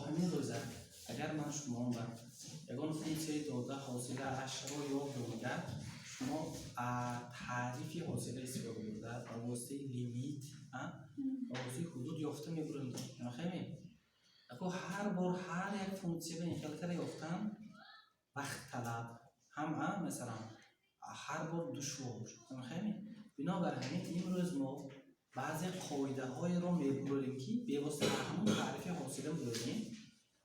همین روزه اگر من شما به یگان فونکسیون داده حاصله اش رو یاد بگیرم شما تعریفی حاصله استفاده بگیرد با واسطه لیمیت با واسطه حدود یافته میبریم نخواهیم اگه هر بار هر یک فونکسیون این خلقه یافتن وقت طلب هم مثلا هر بار دشوار نخواهیم بنابراین امروز ما بعضی قاعده های رو میبریم که به واسطه همون تعریف حاصله میبریم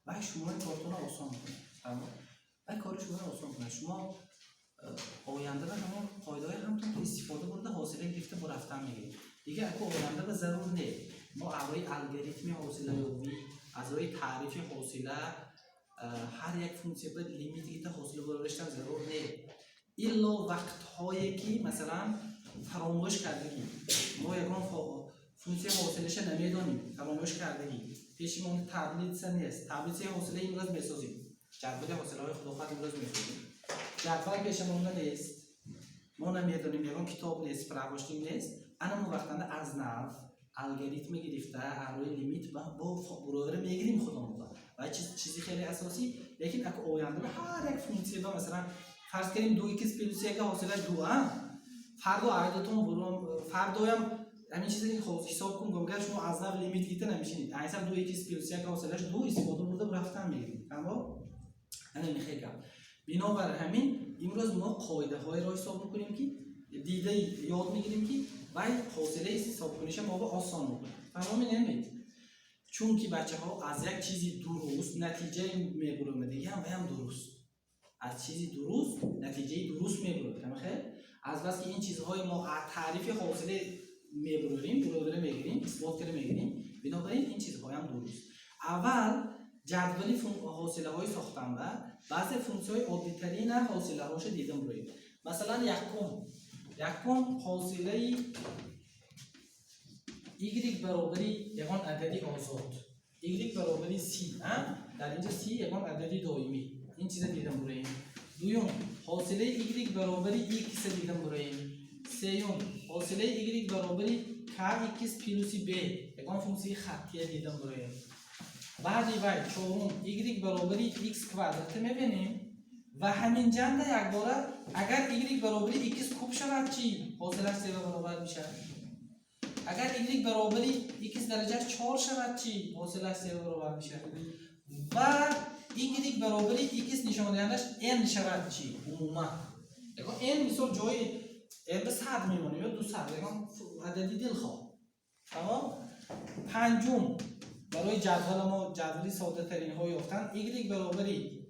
و شما کارتون آسان کنید و کار شما آسان کنید شما آینده به همون قاعده های همتون استفاده برده حاصله گرفته با رفتن میگیرید دیگه اگه آینده به ضرور نه ما اولای الگوریتم حاصله یابی از روی تعریف حاصله هر یک فونکسیون به لیمیتی که حاصله برشتن ضرور نه الا وقت هایی که مثلا فراموش کردگی ما یکان فونکسیون حاصلش نمیدانیم فراموش کردگی پیشمون تبلیت نیست تبلیت حاصله این روز میسازیم جدول حاصله های خداخواه این روز میسازیم جدول پیشمون نیست ما نمیدانیم یکان کتاب نیست پرواشتیم نیست اما وقتانده از نو الگوریتم گرفته روی لیمیت با برابر میگیریم خودمون و چیزی خیلی اساسی لیکن اگه آینده به هر یک فونکسیون مثلا فرض کنیم 2x + 1 حاصلش 2 فردا عددتون برام فردا هم همین چیزی که حساب کنم گمگر شما از نو لیمیت گیته نمیشینید اصلا 2x + 1 حاصلش 2 استفاده برده رفتن میگیریم اما انا میخوام بنابر همین امروز ما قاعده های را حساب میکنیم که دیده یاد میگیریم که باید حاصله حساب کنیش ما با آسان میکنیم تمام نمید چون که بچه ها از یک چیزی درست نتیجه میبرن دیگه هم درست از چیزی درست نتیجه درست میبرن تمام خیر از بس که این چیزهای ما تعریف حاصله میبریم برابر میگیریم اثبات کرده میگیریم بنابراین این چیزهای هم درست اول جدول حاصله های ساختن و بعضی فونکسیون های عادی ترین حاصله هاش دیدم روی مثلا یکم حاصله y برابری یگان عددی آزاد y برابری c در اینجا c یگان عددی دائمی این چیز دیدم روی دوم حاصله y برابری x دیدم روی سوم حاصله y برابری kx + b یگان فونکسی خطی دیدم روی بعدی چهارم y برابری x² میبینیم و همین جنده یک باره اگر y برابری x خوب شود چی؟ حاصلش 3 برابر میشه اگر y برابری x درجه 4 شود چی؟ حاصلش 3 برابر میشه و y برابری x نشان دهندش n شود چی؟ عموما n مثال جای n به 100 میمونه یا 200 عددی دلخواه تمام؟ پنجم برای جدول ما جدولی ساده ترین ها یافتن y برابری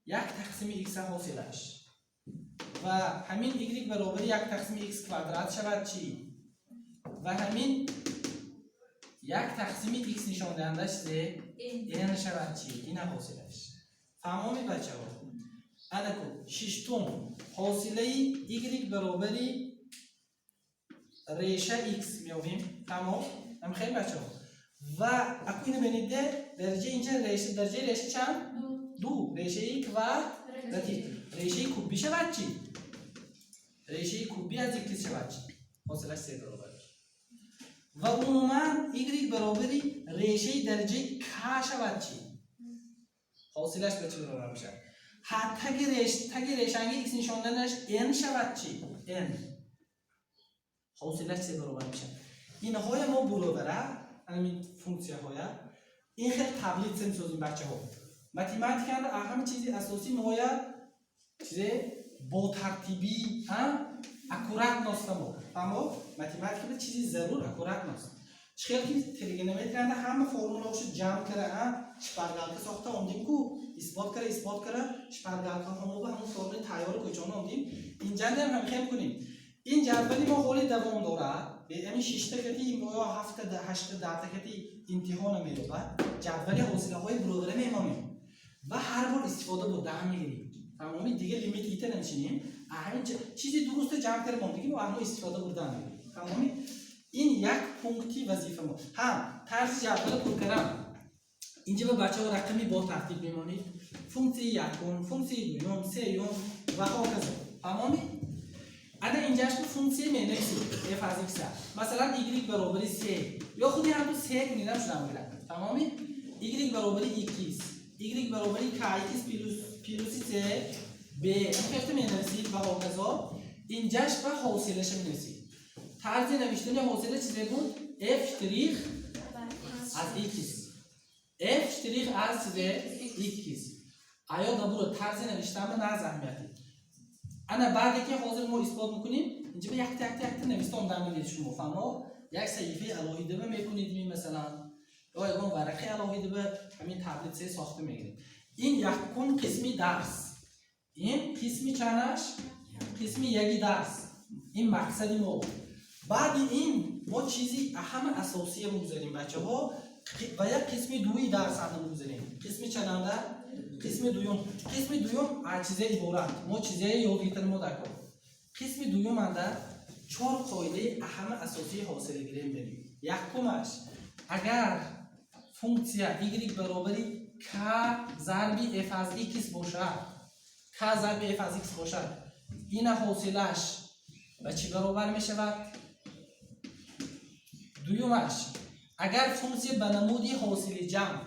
1/x حاصلش و همین y برابر 1/x² شود چی؟ و همین 1/x نشان دهندش n شود چی؟ این حاصلش تمامی بچه ها الکو ششتم حاصله y برابری ریشه x میابیم تمام هم خیلی بچه ها و اکو اینو بینید درجه اینجا ریشه چند؟ 2 ریشه کواdratik ریشه کوبی شود چی؟ ریشه کوبی از x شود چی؟ حاصلش 3 برابر و عموما y برابری ریشه درجه k شود چی؟ حاصلش به چه برابر میشه؟ تگ ریشه‌انگی x نشان دهندش n شود چی؟ n حاصلش 3 برابر میشه اینهای ما برابره همین فونکسیون های این خیلی تبلیغ می‌سازیم بچه ها متماتیک اهم چیزی اساسی مویا چیزه با ترتیبی اکورات ناستمو اما متماتیک چیزی ضرور اکورات ناست خیلی که تریگونومتری همه فرمولاشو جمع کرده شپارگالک ساخته اومدیم کو اثبات کرده شپارگالک همو به همون فرمول تیار کوچانه اومدیم اینجا هم خیلی کنیم این جدولی ما حالی دوام داره به همین 6 تا کتی یا 7 تا 8 تا 10 تا کتی امتحان میره بعد جدول حاصله های برابر میمونیم و هر بار استفاده برده میگیریم تمامی دیگه لیمیت ایت نمیشینیم همین چیزی درست جمع کرده ما دیگه اما استفاده برده میگیریم تمامی این یک پونکتی وظیفه ما طرز جدول پر کردم اینجا به بچه‌ها رقمی با ترتیب میمونید فونکسی یکم فونکسی دوم سوم و هاکذا تمامی انا اینجاش تو فونکسی مینویسیم f از x مثلا y برابر 3 یا خودی هم تو 3 کنیدم شدم میگیرم تمامی y برابری x y برابری kx پیلوسی 3 b خفته می‌نویسید و هاکذا اینجاش و حاصلش می‌نویسید. طرز نوشتن حاصله چیزی بود f شتریخ از x f شتریخ از x آیا دبور طرز نوشتن به نظر اهمیتی انا بعد که حاضر ما اثبات میکنیم اینجا به یک تک نوشتم در میاد شما فهمو یک صحیفه الهیده به میکنید می مثلا یا یک ورقه الهیده به همین تبلت سه ساخته میگیرید. این یکون قسمی درس این قسمی چنش قسمی یکی درس این مقصدی ما بعد این ما چیزی اهم اساسی میگذاریم بچه‌ها و یک قسمی دوی درس هم میگذاریم. قسمی چنده قسم دوم چیزی عبارت ما چیزی یاد گرفتن ما در کار قسم دوم اندر 4 قاعده اهم اساسی حاصل گیری داریم. یکمش اگر فونکسیا y برابری k ضرب f از x باشد k ضرب f از x باشد این حاصلش به چی برابر می شود؟ دومش اگر فونکسی به نمودی حاصل جمع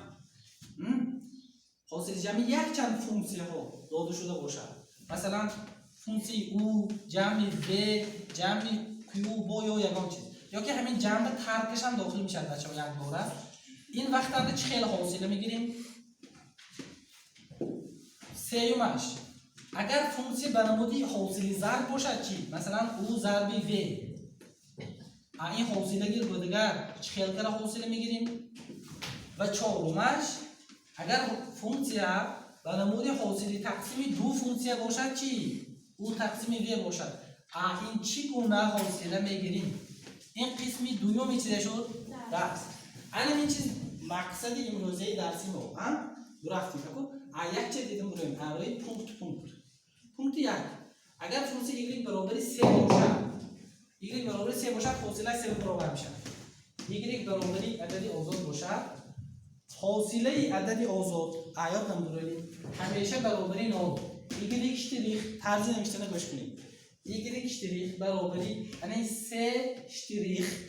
حاصل جمعی یک چند فونکسی ها داده شده باشد مثلا فونکسی او جمع b جمع q با یا یگان چیز یا که همین جمع ترکش هم داخل میشه بچه ها یک باره این وقت هم چه خیلی حاصله میگیریم. سیومش اگر فونکسی به نمودی حاصل ضرب باشد چی مثلا او ضرب v این حاصله گیر بودگر چه خیلی کلا حاصله میگیریم. و چهارمش اگر فونکسیا به نمود حاصل تقسیم دو فونکسیا باشد چی؟ او تقسیم وی باشد این چی گونه حاصله میگیریم؟ این قسمی دومی چیزه شد؟ درس این چیز مقصد امروزه درسی ما دو رفتیم یک چیز دیدم بریم برای پونکت یک اگر فونکسی y برابر 3 باشد y برابر 3 باشد حاصله 3 برابر میشه y برابری عددی آزاد باشد حاصله عددی آزاد آیات نموداریم همیشه برابری 0 y شتریخ طرز نوشتن گوش کنید y شتریخ برابری یعنی 3 شتریخ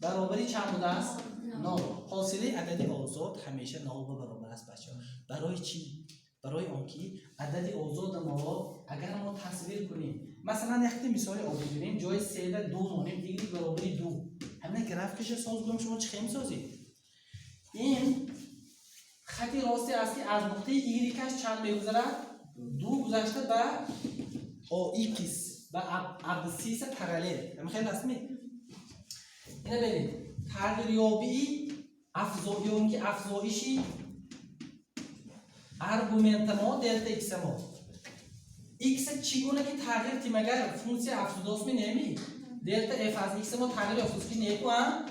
برابری چند بوده است 0 حاصله عددی آزاد همیشه 0 برابر است بچه‌ها. برای چی برای آنکه عددی آزاد ما اگر ما تصویر کنیم مثلا یک مثال آوردیم ببینیم جای 3 و 2 مونیم y برابری 2 همین گرافیکش ساز کنیم شما چه می‌سازید این خطی راستی است که از نقطه y کش چند میگذرد 2 گذشته به AX و ابسیس پارالل همین خیلی رسمی اینه برید تغییریابی افزایشی که افزایشی ارگومنت ما دلتا ایکس ما x چگونه که تغییر تیم اگر فونکسی افزوداست می نمی دلتا اف از ایکس ما تغییر افزوداست که نیکو هم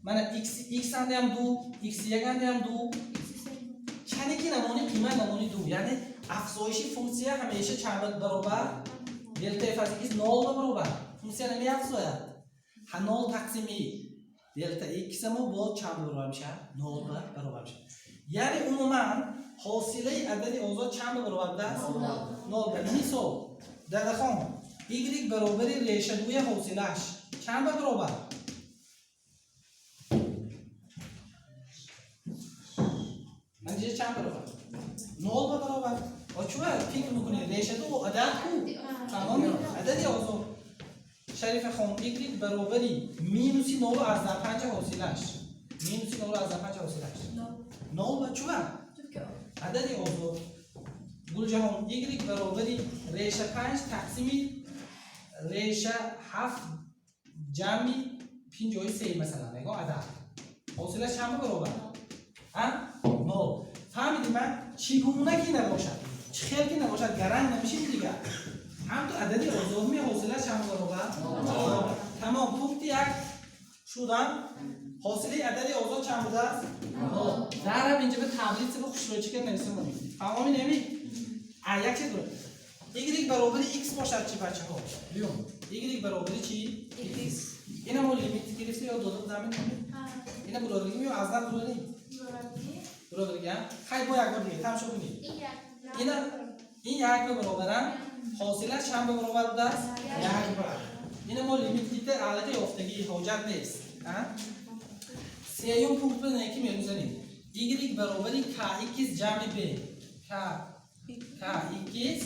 من x انده هم 2 x یک انده هم 2 چنی که نمانی قیمت نمانی 2 یعنی افزایشی فونکسی همیشه چند برابر دلتا اف از ایکس 0 برابر فونکسی نمی افزاید 0 تقسیمی دلتا ایکس ما با چند برابر میشه 0 برابر میشه یعنی عموما حاصله عددی آزاد چند برابر است 0 مثال در خام y برابر ریشه دوی حاصلش چند برابر من چه چند برابر 0 برابر چوه فکر میکنی ریشه دو عدد کو تمام عددی آزاد شریف خان y برابری مینوسی 0 از در 5 حاصلش مینوسی 0 از در 5 حاصلش 0 چوه عددی آزاد گل جهان y برابری ریشه 5 تقسیمی ریشه 7 جمعی 5 جای 3 مثلا نگاه عدد حاصلش چند برابر 0 فهمیدی من چگونه که نباشد چه خیلی که نباشد گرنگ نمیشه دیگه هم تو عددی آزاد می حاصلش چند برابر تمام پونکت یک شدن حاصله عددی آزاد چند بوده است؟ در اینجا به تبلیغ به خوشروچی که نویسیم کنیم فهمی نمی؟ یک چه داره y برابر x باشد چی بچه ها؟ بیون y برابر چی؟ x این هم لیمیت گرفته یا دو زمین کنیم؟ این هم برابر گیم یا از در برابر گیم؟ برابر گیم؟ خیلی با یک بار دیگه تم شد کنیم این یک برابرن حاصله چند برابر بوده است؟ یک برابر این هم لیمیت گیته علاقه افتگی حاجت نیست سیایون پونکت بدن یکی میگذاریم y برابر kx جمع b kx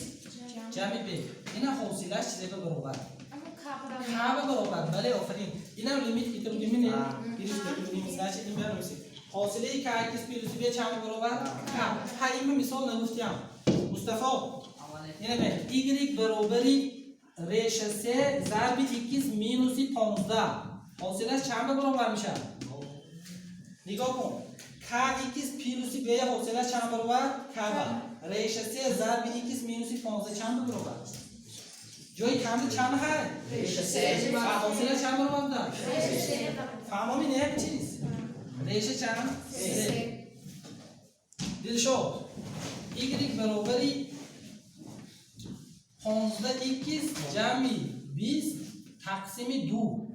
جمع b اینا حاصلش چیزی به برابر k به برابر بله آفرین اینا لیمیت که تو بگیم نه پیروز تو بگیم نشه این بیان میشه حاصله kx پیروز b چند برابر k ها این مثال نگفتیم مصطفی اینا به y برابر ریشه 3 ضرب x مینوس 15 حاصلش چند برابر میشه نگاه کن kx پیروز b حاصلش چند برابر k ریشه 3 ضرب x مینوس 15 چند برابر جای کم چند هست ریشه 3 حاصلش چند برابر داد فهمی نه چیز ریشه چند 3 دل شد y برابر 15x جمع 20 تقسیم 2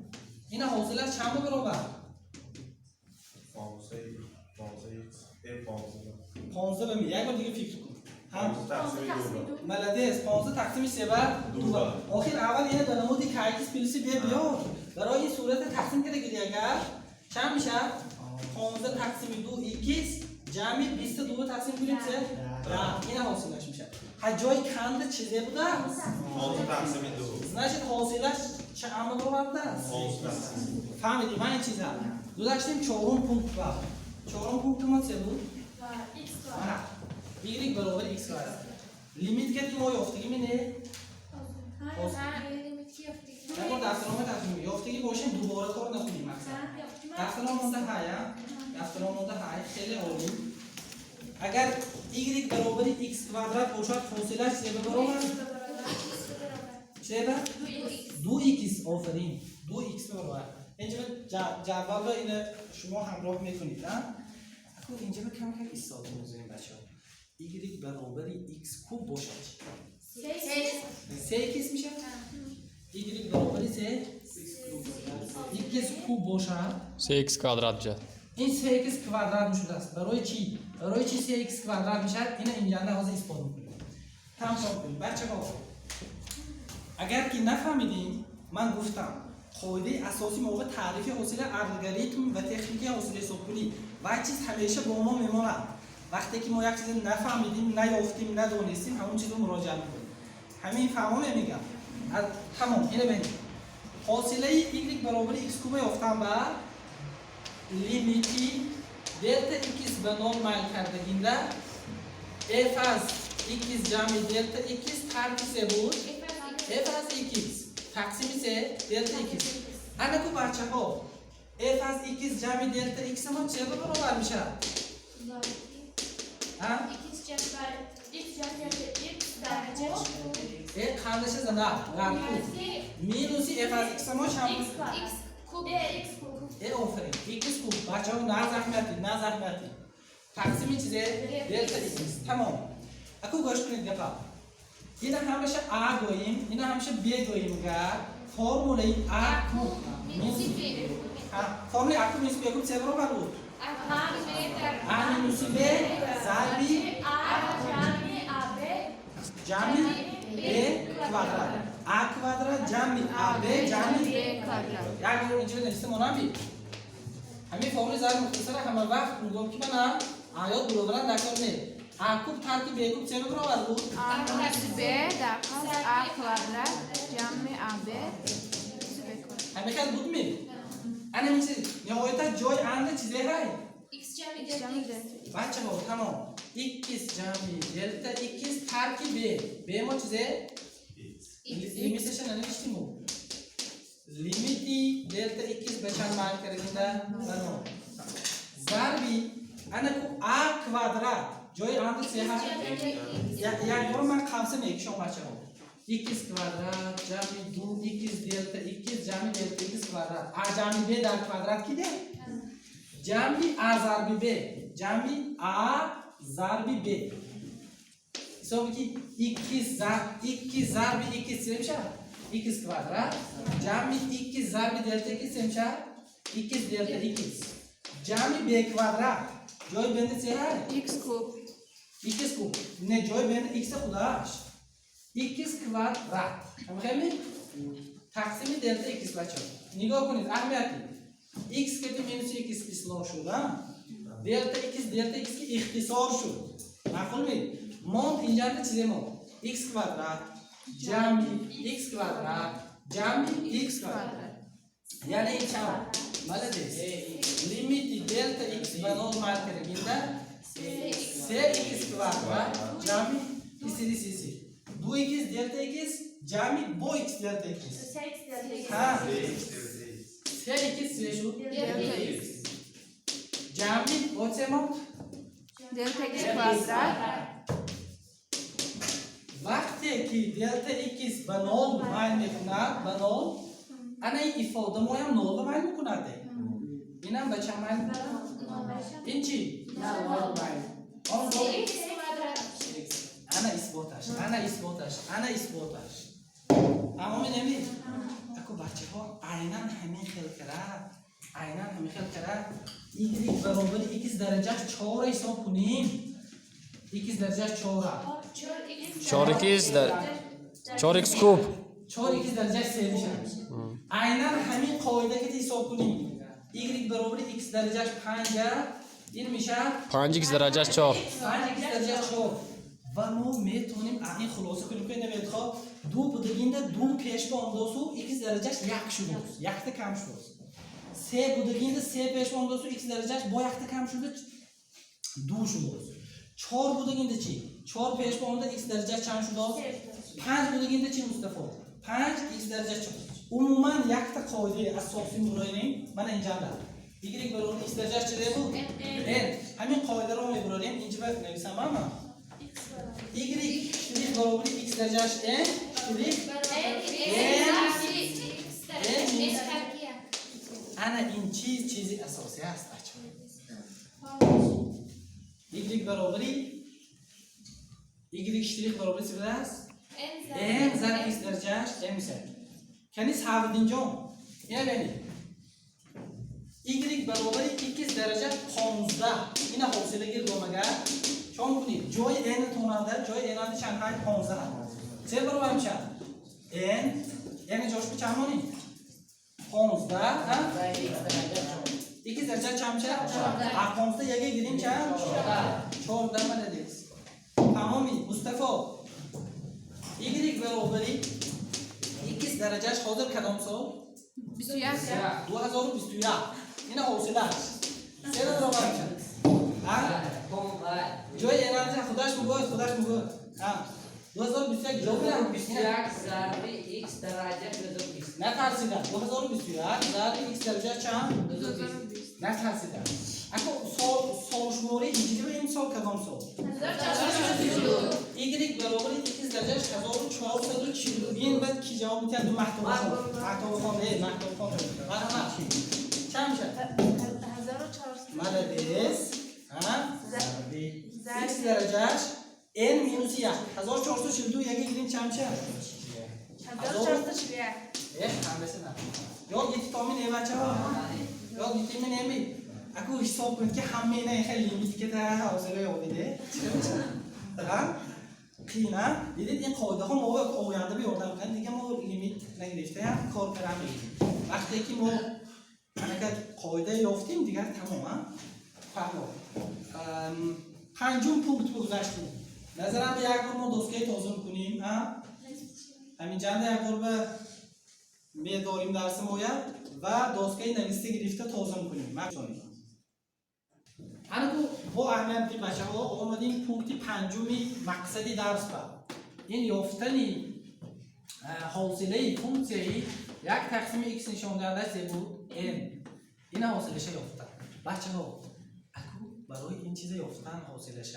این حاصلش چند برابر 15 بمی یک بار دیگه فکر کن هم ملده 15 تقسیم 3 بر 2 آخر اول اینه در نمودی که x پلوسی بیار برای این صورت تقسیم کرده گیری اگر چند میشه 15 تقسیم 2 x جمع 22 تقسیم کنیم 3 این حاصلش میشه ها جای کند چیزی بوده 15 تقسیم 2 نشد حاصلش چه عمل رو برده است فهمیدی من این چیز هم داشتیم چهارم پونکت با چهارم پونکت ما چه بود y برابر x کارد لیمیت کردیم ما یافتگی مینه نکن دفترنامه تصمیم یافتگی باشیم دوباره کار نکنیم دفترنامه مونده های دفترنامه مونده های خیلی عالی اگر y برابر x کوادرات باشد فاصله‌اش چه برابر چه 2x آفرین 2x برابر اینجا جدول رو این شما همراه میکنید نه اخو اینجا به کم ایستاده میذاریم بچه‌ها y برابر x کوب باشد 3x میشه y برابر 3 x کوب باشد 3x کوادرات میشه این 3x کوادرات میشه است برای چی 3x کوادرات میشه اینا اینجا لحاظ اثبات میکنیم تمام کنیم بچه‌ها اگر که نفهمیدین من گفتم قاعده اساسی موقع تعریف حاصله الگوریتم و تکنیک حاصله حسابی و چیز همیشه با ما میمونه وقتی که ما یک چیز نفهمیدیم نیافتیم ندونستیم همون چیز رو مراجعه میکنیم همین فهمو میگم تمام اینو ببین حاصله y برابر x کوب یافتم با لیمیتی دلتا x به 0 میل کردگیم را f از x جمع دلتا x ترکیب بود f از x تقسیم 3 دلتا x انا کو بچه‌ها f از x جمع دلتا x ما چه برابر میشه ها x جمع x درجه یک خانش زنده رنگو مینوسی f از x ما چند x کوب x کوب ای آفرین x کوب بچه‌ها نه زحمتی تقسیم چیزه دلتا x تمام اكو گوش کنید دفعه اینا همیشه a گوییم اینا همیشه b گوییم گر فرموله a کوب مینوسی b فرموله a کوب مینوسی b کوب چه برابر بود a مینوسی b ضربی جمع b کوادرات a کوادرات جمع ab جمع b کوادرات یک بار اینجوری نوشته منابی همین فرمول ضرب مختصر همه وقت میگم که من آیات برابر نکنه a کوب ترکیب b کوب چه برابر بود a ترکیب b در پس a کوادرات جمع ab همه کار بود می انا میشه نهایتا جای آن چیزی های x جمع دلتا بچه ها تمام x جمع دلتا x ترکیب b ما چیزه لیمیتش ننوشتیم لیمیتی دلتا x به چند معنی کردیم در بنو ضربی انا کو a کوادرات جای آن چیزی های یک بار من خمسه میکشم بچه ها x کوادرات جمع 2x دلتا x جمع دلتا x کوادرات a جمع b در کوادرات کی ده جمع a ضرب b جمع a ضرب b حساب کی x ضرب x چه میشه x کوادرات جمع x ضرب دلتا x چه میشه x دلتا x جمع b کوادرات جای بین چه هست x کوب x کوب نه جای بین x خودش x کوادرات هم خیلی تقسیم دلتا x بچه‌ها نگاه کنید اهمیتی x که مینوس x اصلاح شده دلتا ایکس که اختصار شد معقول می ماند اینجا چیزی ما ایکس کوادرات جمع ایکس کوادرات جمع ایکس کوادرات یعنی این چند مالدیس لیمیت دلتا ایکس به نورمال کرگینده 3x کوادرات جمع سی 2x دلتا ایکس جمع با x دلتا ایکس ها 3x شد دلتا ایکس جمع با چه ما دلتا ایکس کوادرات وقتی که دلتا ایکس به نول مایل میکند به نول انا این ifade ما هم نول مایل میکند این هم به چه مایل میکند این چی؟ آن نول انا اثباتش اما می نمید اکو بچه ها عینا همین خیل کرد ایگریک برابر ایکس درجه 4 حساب کنیم ایکس درجه 4 4x کوب 4 ایکس درجه 3 میشه عینا همین قاعده که حساب کنیم ایگریک برابر ایکس درجه 5 این میشه 5x درجه 4 5 ایکس درجه 4 و ما میتونیم این خلاصه کنیم که نمید خواه دو بودگینده دو پیش با اندازو ایکس درجهش یک شده یک کم شده 3 بودگینده 3 پیش با اندازو ایکس درجهش با یک کم شده 2 شده 4 بودگینده چی؟ 4 پیش با اندازو ایکس درجهش چند شده؟ 5 بودگینده چی مصطفی؟ 5 ایکس درجهش چند؟ عموما یک تا قاعده اساسی میبراییم من اینجا دارم ایگریک برابر ایکس درجهش چه بود؟ همین قاعده رو میبراییم اینجا نویسم اما ایگریک شریک برابر ایکس درجهش n شریک انا این چیزی اساسی است بچه‌ها ایگریک برابری ایگریک شریک برابر چی است n زن ایکس درجهش n میشه کنی ثابت اینجا اینو ببینید ایگریک برابر ایکس درجه 15 اینا حوصله گیر رو مگر چون کنید جای n توننده جای n چند های 15 چه برابر میشه n یعنی جاش به چند مونی 15 ایکس درجه چند میشه 15 یکی گیریم چند 14 من دیدیست تمامی مصطفی ایگریک برابری ایکس درجهش حاضر کدام سال 21 2021 این حوصله است چه برابر میشه جای ایران خودش میگه 2021 جو میرم 21 ضرب x درجه 220 نترسیدم 2021 ضرب x درجه چند 220 نترسیدم اگه سال شماره اینجوری به این سال کدام سال ایگریک برابر x درجهش 1440 این بعد کی جواب میده دو محتوا خان چند میشه 1400 مالدیس x درجهش n مینوس 1 1442 یکی گیریم چند میشه 1441 همسه نه یا گیتی تامی نه بچه ها یا گیتی می نمی اگه حساب کنید که همه نه خیلی لیمیتی که در حوصله آمیده دقیقا قینه دیدید این قاعده ها ما به آینده بیاردن بکنن دیگه ما لیمیت نگرفته هم کار کرم میگیم وقتی که ما اگر قاعده یافتیم دیگر تمام پنجم پونکت بگذاشتیم نظرم یک بار ما دستگاه تازه میکنیم همین جنده یک بار به میداریم درس ماید و دستگاه نویسته گرفته تازه میکنیم هنگو با اهمیتی بچه ها آمدیم پونکتی پنجمی مقصدی درس با این یافتنی حاصله فونکسیایی یک تقسیم x نشان دهنده چه بود n این حاصلش یافتن بچه ها برای این چیز یافتن حاصلش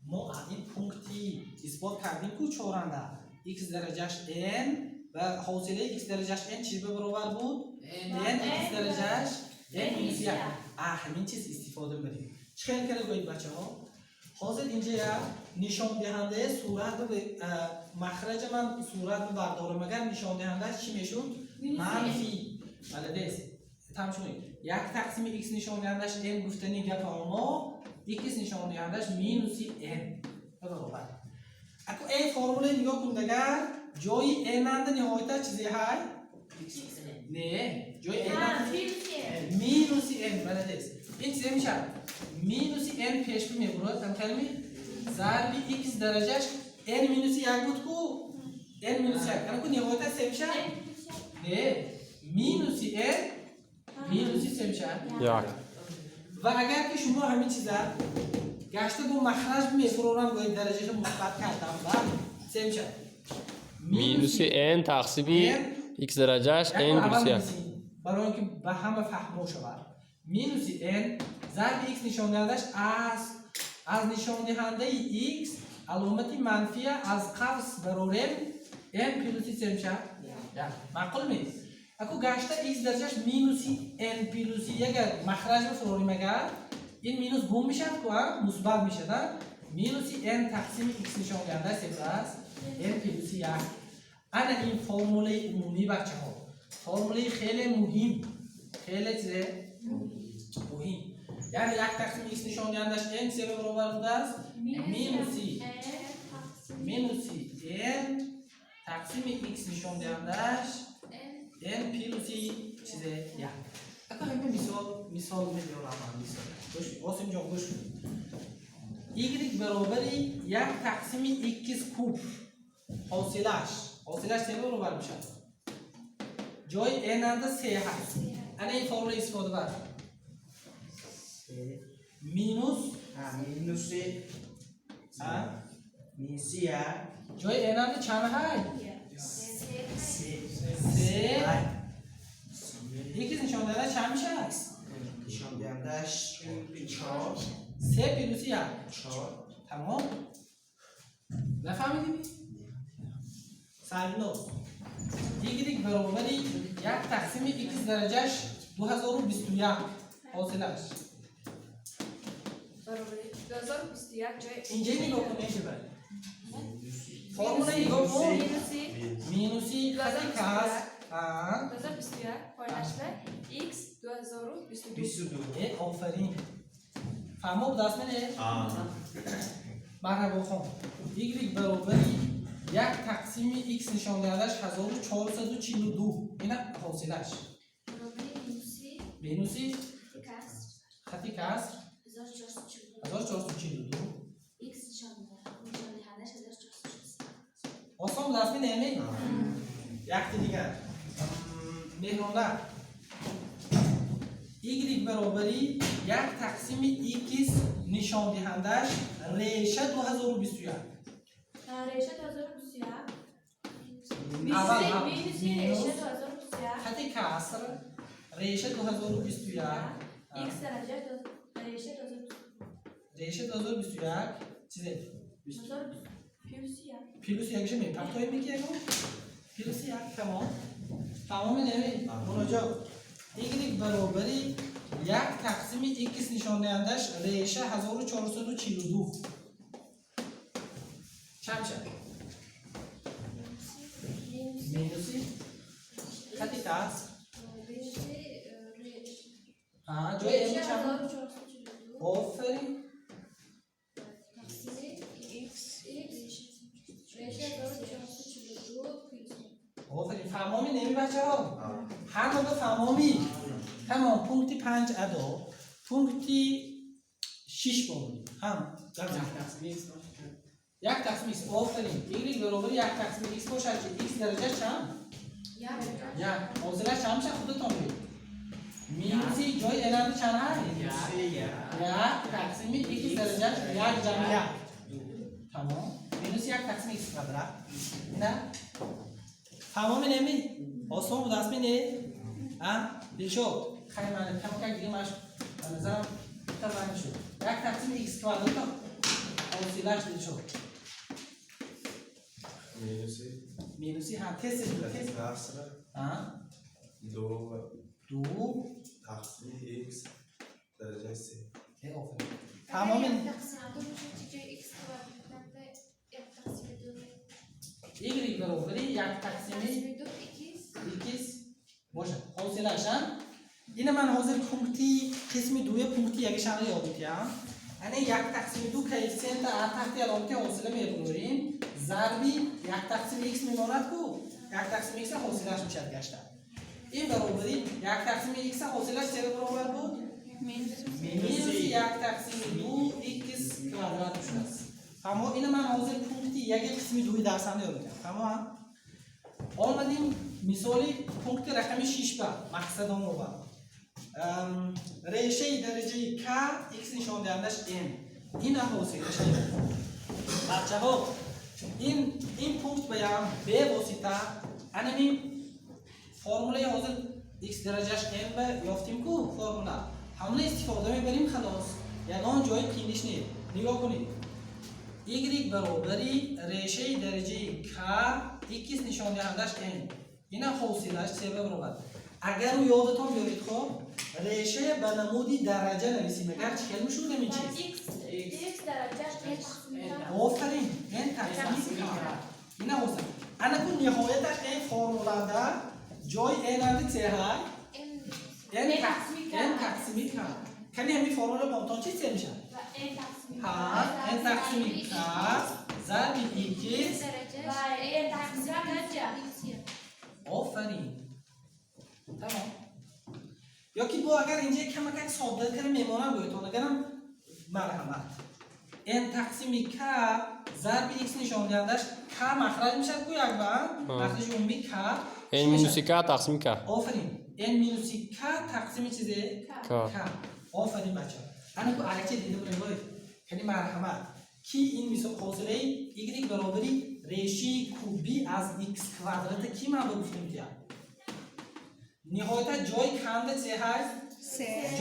ما این پونکتی اثبات کردیم که چورنده x درجهش n و حاصله x درجهش n چی به برابر بود n x درجهش n مینوس 1 همین چیز استفاده بدیم چه کرده گویید بچه ها حاضر اینجا نشان دهنده صورت به مخرج من صورت بردارم مگر نشان دهنده چی میشود منفی بلده است تمام یک تقسیم x نشان دهندش n گفتنی گپ ما x نشان دهندش مینوس n برابر اگه این فرمول نگاه کن دیگر جای n اند نهایت چیزی های نه جای n اند مینوس n بلده است این چیزی میشه مینوس n پیش بی میبرد هم کلمه ضرب x درجهش n مینوس 1 بود کو n مینوس 1 یعنی کو نهایت سه میشه نه مینوس n مینوس سه میشه یک و اگر که شما همین چیزا گشته با مخرج میفرورم باید درجهش مثبت کردم و سه میشه مینوس n تقسیمی x درجهش n plus 1 برای اینکه به همه فهمو شود مینوس n ضرب x نشان دهندش از نشان دهنده x علامت منفی از قوس برورم n پلوس 3 میشه معقول نیست اکو گشته x درجهش مینوس n پلوس 1 اگر مخرج بفروریم اگر این مینوس گم میشه تو مثبت میشه نه مینوس n تقسیم x نشان دهنده صفر است n پلوس 1 انا این فرموله عمومی بچه‌ها فرموله خیلی مهم خیلی مهم یعنی یک تقسیم x نشان دهندش n سه برابر بوده است مینوس n تقسیم x نشان دهندش n پلوس چیزه یک اگه همین مثال می‌ذارم مثال واسه اینجا گوش y برابر یک تقسیم x کوب حاصلش سه برابر میشه جای n اندازه 3 هست انا این فرمول استفاده بر مینوس جای n اندازه چند هست 3 یکی نشان دهنده چند میشه نشان دهندش 4 3 پلوس 1 تمام نفهمیدی سالنو y برابر یک تقسیم x درجهش 2021 حاصلش برابر 2021 جای اینجا نگاه کنید شبه فرموله نگاه کن مینوسی خطی کس 2021 پایینش به x 2022 آفرین فهمو بود دست منه؟ برای بخون y برابر یک تقسیم x نشان دهندش 1442 این حاصلش مینوسی خطی کسر 1442 آسان دست می نمی یک دیگر مهرانه y برابری یک تقسیم x نشان دهندش ریشه 2021 ریشه 2021 مینوس ریشه 2021 خطی کسر ریشه 2021 x درجه ریشه 2021 چیزه 2021 پیلوس یکشه می پرتوی میگی اگه پیلوس یک تمام نمی مناجات y برابری یک تقسیم x نشان دهندش ریشه 1442 چند شد؟ مینوسی خطی کس جای امی چند؟ آفرین آفرین فهمامی نمی بچه ها همه به فهمامی تمام پونکتی 5 ادا پونکتی 6 بامونی هم یک تقسیم x آفرین y برابر یک تقسیم x باشد که x درجه چند؟ یک حاصلش چند میشه خودتان بید مینوسی جای الان چند هست؟ یک تقسیم x درجه یک جمع یک تمام مینوس یک تقسیم x قدره نه؟ تمام نمی آسان بود دست نه؟ دلشد خیلی من کم که دیگه مش نظرم تفاهم شد یک تقسیم x کوادرات حاصلش دلشد مینوسی هم تست دو تقسیم x درجه 3 تمام y برابر یک تقسیم x باشه حاصلش این من حاضر پونکتی قسم دوی پونکتی یکیش هم یادتیم یعنی یک تقسیم دو کوفیشنت تحت علامت حاصله میبریم ضربی یک تقسیم x میماند کو یک تقسیم x حاصلش میشه گشته این برابری یک تقسیم x حاصلش چه برابر بود مینوس یک تقسیم دو x کوادرات میشه. اما این من حاضر پونکتی یک قسمی دوی درصد یاد میکنم. اما آمدیم مثالی پونکت رقم 6 با مقصد همون با ریشه درجه k x نشان دهندش n. این حاصلش بچه ها این پونکت بیان به واسطه انمی فرموله حاصل x درجهش n به یافتیم کو فرموله همون استفاده میبریم خلاص یگان جای قیمتش نیست. نگاه کنید y برابری ریشه درجه k x نشان دهندش n. این حاصلش 3 برابر. اگر رو یادتون بیارید خب ریشه به نمودی درجه نویسیم اگر چیکار میشود همین چیز x درجهش n تقسیم آفرین n تقسیم k. این حاصل انا کو نهایتش این فرموله دا جای n اند چه های n تقسیم k. کنی همین فرموله با چی چه میشه ها n تقسیم k ضرب x و n تقسیم درجه. آفرین تمام. یا که با اگر اینجا کم ساده کنم میمونم بایدتون اگرم مرحمت n تقسیم k ضرب x نشان دهندش k مخرج میشه کوی اگر مخرج عمومی k n مینوس k تقسیم k. آفرین n مینوس k تقسیم چیزه k. آفرین بچه انا کو الکی دیده بودیم باید یعنی مرحمت کی این مثال حاصله y برابری ریشه کوبی از x کوادرات کی ما بگفتیم که نهایت جای کند چه هست؟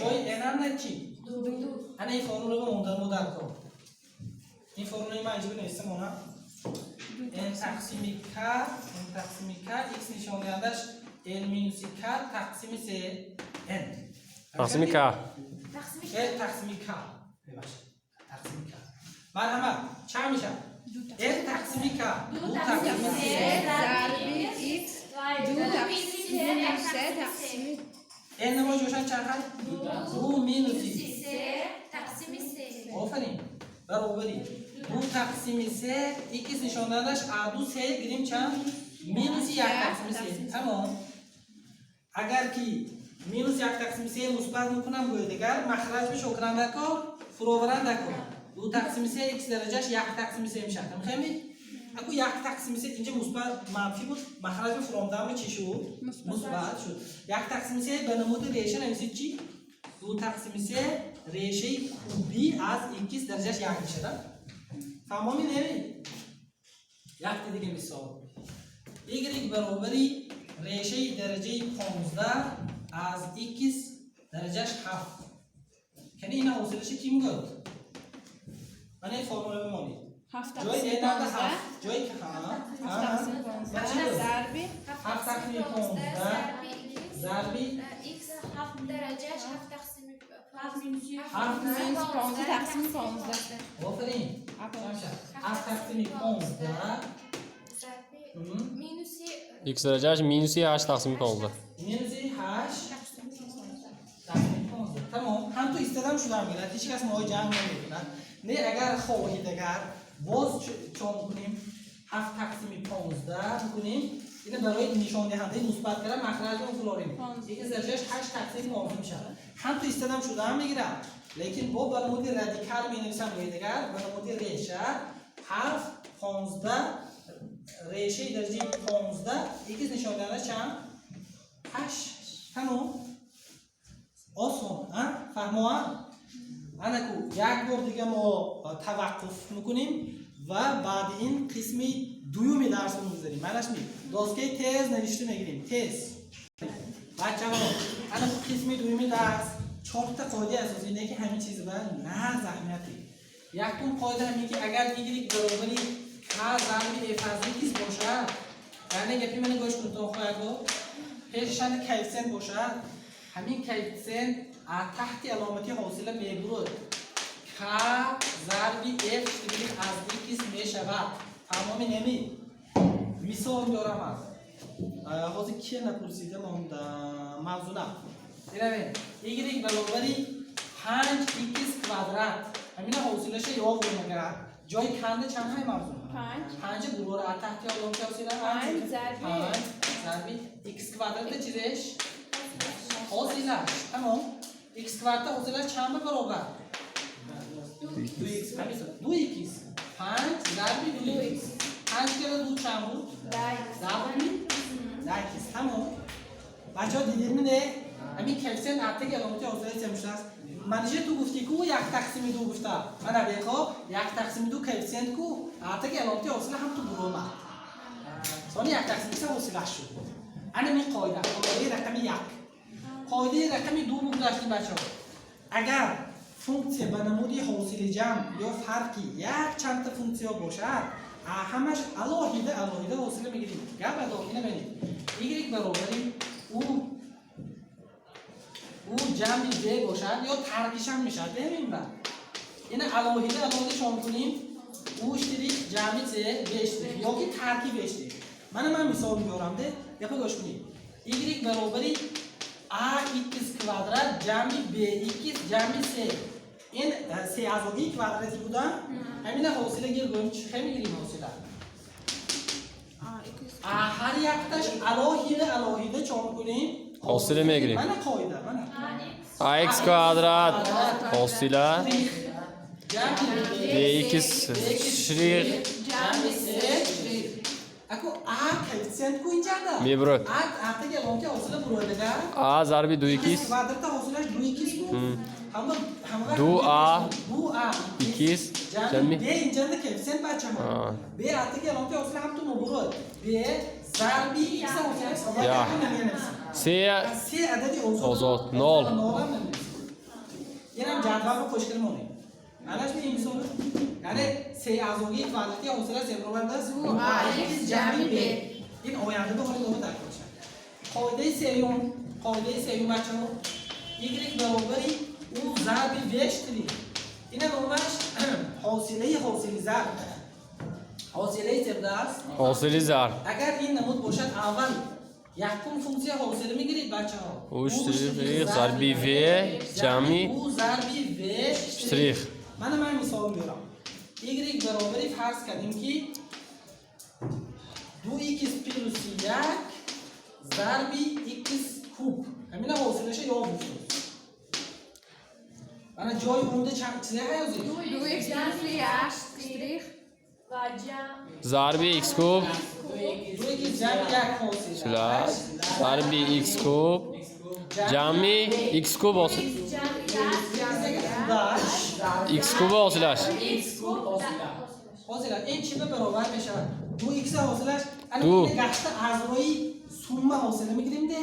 جای n هم چی؟ انا این فرموله رو مدر کن. این فرموله ما اینجا بنویسم اونا n تقسیم k x نشان دهندش n مینوس k تقسیم سه n. تقسیم k. تقسیم k. تقسیم k. مرحمت چند میشه؟ n تقسیم k. دو تقسیم سه ضرب x n نما جوشن چند هست؟ دو مینوس تقسیم 3 آفرین برابری دو تقسیم سه x نشان دهندش دو سه گیریم چند؟ مینوس یک تقسیم سه. تمام. اگر که مینوس یک تقسیم سه مثبت میکنم گوید دیگر مخرج میشه اکرم دکار فروورند دکار دو تقسیم سه x درجهش یک تقسیم سه میشه. میخوایم اگه یک تقسیم سه اینجا مثبت منفی بود مخرج فروردن چی شد؟ مثبت شد. یک تقسیم سه به نمود ریشه نویسید چی؟ دو تقسیم سه ریشه کوبی از x درجهش یک میشه. تمامی نمید یک دیگه مثال y برابری ریشه درجه 15 از x درجهش 7. کنی این حاصلش کی میگوید؟ من این فرموله بمانید جای n هم 7 جای که ضرب 7 تقسیم 15 ضرب x 7 درجهش 7 تقسیم 7 مینوس 15 تقسیم 15. آفرین 7 تقسیم 15 مینوس x درجهش مینوس 8 تقسیم 15. مینوس 8 تقسیم 15. تمام. هم تو استدام شدم میگن هیچ کس ما جمع نمیکنن. نه اگر خواهید اگر باز چون کنیم 7 تقسیم 15 میکنیم این برای نشان دهنده مثبت کردن مخرج اون فلورین یک درجهش 8 تقسیم 15 میشه. هم تو استدام شدم میگیرم لیکن با برنامه رادیکال مینویسم روی دیگر برنامه ریشه 7 15 ریشه درجه 15 یکی نشان دهنده چند 8. تمام. آسان فهموان انا کو یک بار دیگه ما توقف میکنیم و بعد این قسمی دومی درس رو میذاریم. منش می داسکه تز نوشته میگیریم تز بچه‌ها انا کو قسمی دومی درس 4 تا قاعده اساسی اینه که همین چیز بعد نه زحمتی. یکم قاعده میگه که اگر y برابری k ضرب f از x باشه یعنی گپی من گوش کنید تو خواهد پیششن کیفسن باشه همین کیفسن تحت علامتی حاصله میبرد k ضرب f از x میشود. تمام نمی مثال دارم از حاضر کیه نپرسیده موضوع نه y برابری 5x کوادرات همین حاصلش یاد بگیرید. جای کنده چند های موضوع 5 برابر تحت علامتی حاصله 5 ضرب x کوادرات چیزش حاصلش. تمام. x کواردر حاصلش چند به برابر 2x همینطور 2x 5 ضرب 2x 5 کره 2 چند بود 10x تمام بچه ها دیدید نه همین کلسین عطه گرامتی حاصله چه میشه است منیشه تو گفتی کو 1 تقسیم 2 گفته من ابیخوا 1 تقسیم 2 کلسین کو عطه گرامتی حاصله هم تو برومه سوانی 1 تقسیم 3 حاصله شد انا می قاعده رقم 1 قاعده رقم 2 رو داشتیم بچه ها اگر فونکسیه به نمودی حاصل جمع یا فرقی یک چند تا فونکسیا باشد همش علاهیده حاصله میگیریم گپ ادامه نبینید y برابری او جمعی b باشد یا ترکیش هم میشه ببین بعد یعنی علاهیده شامل کنیم او اشتریک جمعی c b اشتریک یا که ترکیب اشتریک من مثال میارم ده گپ گوش کنید y برابری ax کوادرات جمعی bx جمعی c این 3 عددی کوادراتی بودن همین حاصله گیر گویم چه خیلی میگیریم حاصله هر یک تاش علاهیده چون کنیم حاصله میگیریم من قاعده ax کوادرات حاصله bx شریک جمع c اكو کوفیشنت کو اینجا ده میبره آتا که لونکه حاصله بروده ده a ضرب 2x کوادرات حاصلش 2x کو هم 2a 2a x جمع b اینجا ده کوفیشنت بچه‌ها b آتا که لونکه حاصله هم تو مبرد b ضرب x حاصله یا سه عددی آزاد نول یعنی جدول رو خوشگل مونه معنیش به این میشه یعنی سه عددی کوالیتی حاصله صفر برابر است x جمع b این آینده به حال دوم درک میشه قاعده سوم بچه‌ها y برابری او ضرب v اشتری این نوعش حاصله ضرب حاصله تبدا است حاصله ضرب اگر این نمود باشد اول یکم فونکسیون حاصله میگیرید بچه‌ها او اشتریک ضرب v جمعی او ضرب v اشتریک من مثال میارم y برابری فرض کردیم که 2x پلس 1 ضرب x کوب همین حاصلش یا بود من جای اونده چند چیزی هست 2x شریک ضرب x کوب 2x جمع یک حاصله ضرب x کوب جمع x کوب حاصل x کوب حاصلش حاصله این چی به برابر میشه 2x حاصلش دو. الان گشت اعضای سوم حاصله میگیریم ده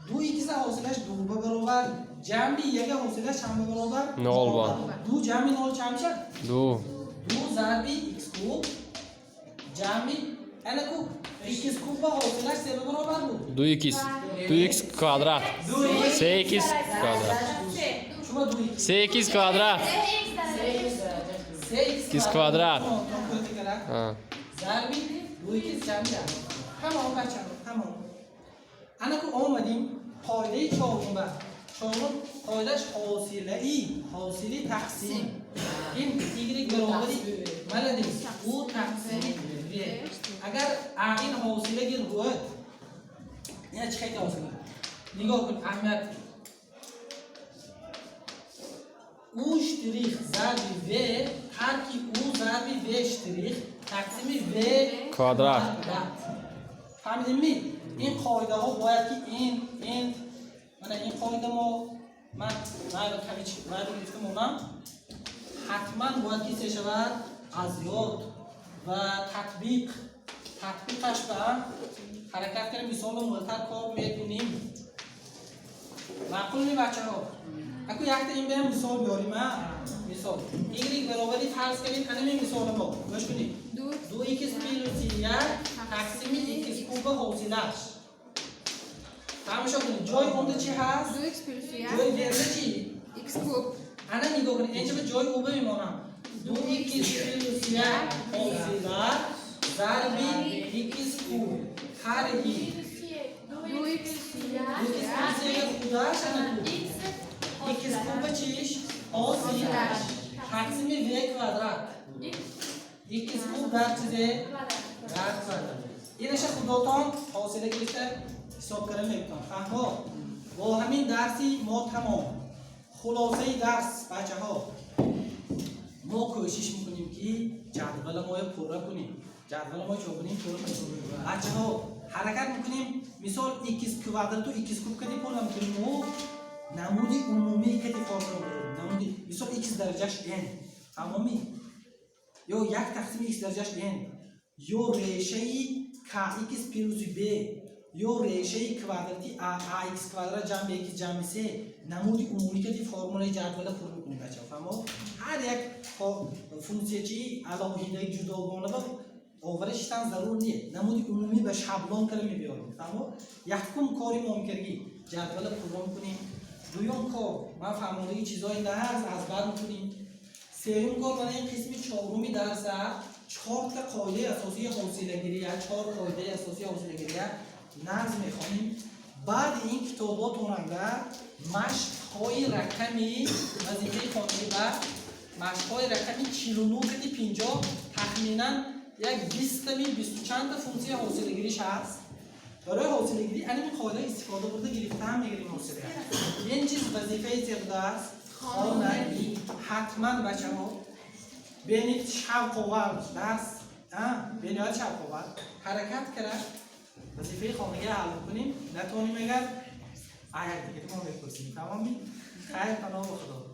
2x حاصلش 2 به برابر جمع یک حاصلش چند به برابر 0 2 جمع 0 چند میشه 2 2 ضرب x کوب جمع انا کوب x کوب با حاصلش 3 به برابر بود 2x کوادرات 3x کوادرات شما 2x 3x کوادرات x کوادرات ضرب 2x جمع تمام بچه‌ها تمام انا کو اومدیم قاعده چهارم قاعدهش حاصله تقسیم این y برابری بلدیم او تقسیم v اگر این حاصله گیر بود یعنی چه خیلی حاصله نگاه کن اهمیت او اشتریک ضرب v هر کی او ضرب v اشتریک تقسیم v کوادرات فهمیدیم می؟ این قاعده ها باید که این من این قاعده من کمی چی باید گفتم اونم حتما باید که چه شود از یاد و تطبیقش به حرکت کنیم مثال مولتر کار میکنیم معقول می بچه ها اکو یک تا این برم مثال بیاریم مثال y برابری فرض کنیم همین مثال ما گوش کنیم 2x پلس 1 تقسیم x کوب حاصلش تماشا کنید جای اونده چی هست 2x پلس 1 جای ورده چی x کوب الان نگاه کنید اینجا به جای اوبه میمونم 2x پلس 1 حاصله ضرب x کوب هر ای 2x پلس 1 خودش x کوب چیش حاصلش تقسیم v کوادرات x کوب در چیزه در کوادرات اینش خودتون حاصله گرفته حساب کردن نمیتونم فهمو با همین درسی ما تمام خلاصه درس بچه ها، ما کوشش میکنیم که جدول ما پر کنیم. جدول ما چه کنیم؟ پر کنیم. بچه ها حرکت میکنیم. مثال x کوادرات و x کیوب کدی پر میکنیم و نمود عمومی کدی فرض کنیم. نمود مثال x درجهش n تمامی یا 1 تقسیم x درجهش n یا ریشه kx پیروزی b یا ریشه کوادراتی ax کوادرات جمع به x جمع 3 نمود عمومی که فرمول جدول پر می‌کنیم بچه‌ها. فهمو هر یک فونکسیون چی علاوه جداگانه با آورش تن ضرور نیست. نمود عمومی به شابلون کلمه می‌بریم. فهمو یکم کاری ممکنی جدول پر می‌کنیم. دوم کار ما فهمیدیم چیزای درس از بعد می‌کنیم. سوم کار برای این قسم چهارمی درس 4 تا قاعده اساسی حوصله‌گیری، 4 قاعده اساسی حوصله‌گیری نظم می‌خونیم. بعد این کتابات اوننده مشق‌های رقمی وظیفه خواننده بعد مشق‌های رقمی 49 تا 50 تخمینا یک 20 تا 20 چند تا فونکسیون حوصله‌گیریش هست. برای حوصله‌گیری این قاعده استفاده برده گرفته هم می‌گیریم حوصله. این چیز وظیفه زیاده است. خوانندگی حتما بچه‌ها بینید شوق و ورد درس بینید شوق و ورد حرکت کرد وظیفه خوانندگی حل کنیم. نتونیم اگر دیگه ما بپرسیم. تمامی خیر پناه و خدا.